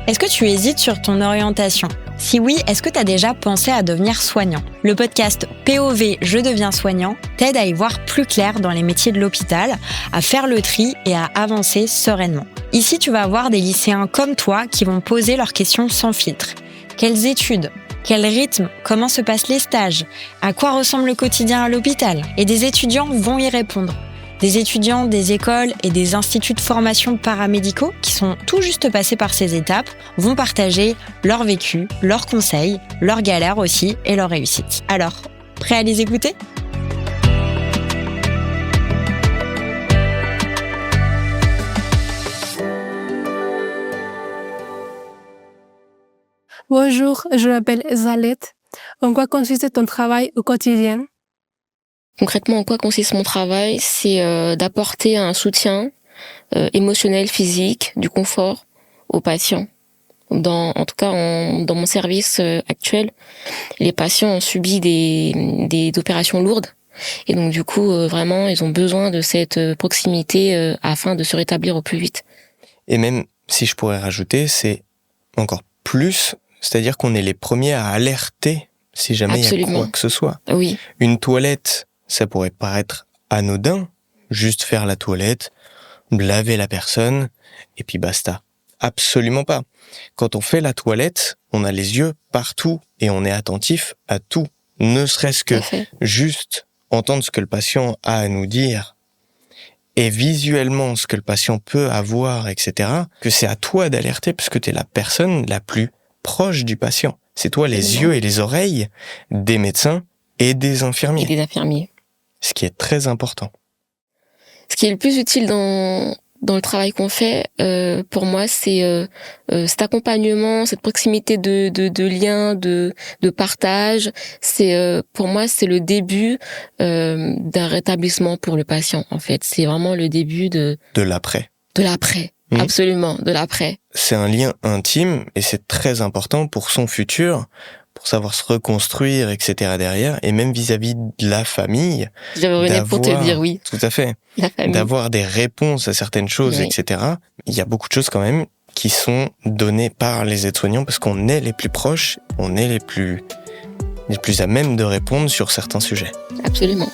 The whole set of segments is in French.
Est-ce que tu hésites sur ton orientation ? Si oui, est-ce que tu as déjà pensé à devenir soignant ? Le podcast POV Je deviens soignant t'aide à y voir plus clair dans les métiers de l'hôpital, à faire le tri et à avancer sereinement. Ici, tu vas avoir des lycéens comme toi qui vont poser leurs questions sans filtre. Quelles études ? Quel rythme ? Comment se passent les stages ? À quoi ressemble le quotidien à l'hôpital ? Et des étudiants vont y répondre. Des étudiants des écoles et des instituts de formation paramédicaux qui sont tout juste passés par ces étapes vont partager leur vécu, leurs conseils, leurs galères aussi et leurs réussites. Alors, prêt à les écouter ? Bonjour, je m'appelle Zalette. En quoi consiste ton travail au quotidien ? Concrètement, en quoi consiste mon travail ? C'est d'apporter un soutien émotionnel, physique, du confort aux patients. Dans mon service actuel, les patients ont subi des opérations lourdes. Et donc, du coup, vraiment, ils ont besoin de cette proximité afin de se rétablir au plus vite. Et même, si je pourrais rajouter, c'est encore plus, c'est-à-dire qu'on est les premiers à alerter si jamais il y a quoi que ce soit. Oui. Une toilette, ça pourrait paraître anodin, juste faire la toilette, laver la personne, et puis basta. Absolument pas. Quand on fait la toilette, on a les yeux partout et on est attentif à tout. Ne serait-ce que juste entendre ce que le patient a à nous dire et visuellement ce que le patient peut avoir, etc., que c'est à toi d'alerter parce que t'es la personne la plus proche du patient. C'est toi les yeux et les oreilles des médecins et des infirmiers. Et des infirmiers. Ce qui est très important. Ce qui est le plus utile dans le travail qu'on fait, pour moi, c'est cet accompagnement, cette proximité de lien, de partage. Pour moi, c'est le début d'un rétablissement pour le patient. En fait, c'est vraiment le début de l'après. De l'après, absolument, de l'après. C'est un lien intime et c'est très important pour son futur, pour savoir se reconstruire, etc. derrière, et même vis-à-vis de la famille. J'avais rené pour te dire oui. Tout à fait. La famille. D'avoir des réponses à certaines choses, oui. etc. Il y a beaucoup de choses quand même qui sont données par les aides-soignants parce qu'on est les plus proches, on est les plus à même de répondre sur certains sujets. Absolument.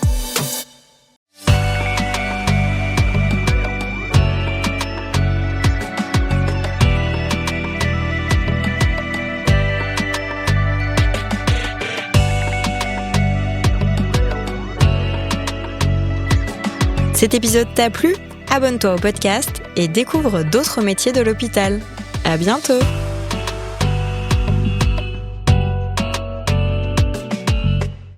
Cet épisode t'a plu ? Abonne-toi au podcast et découvre d'autres métiers de l'hôpital. À bientôt !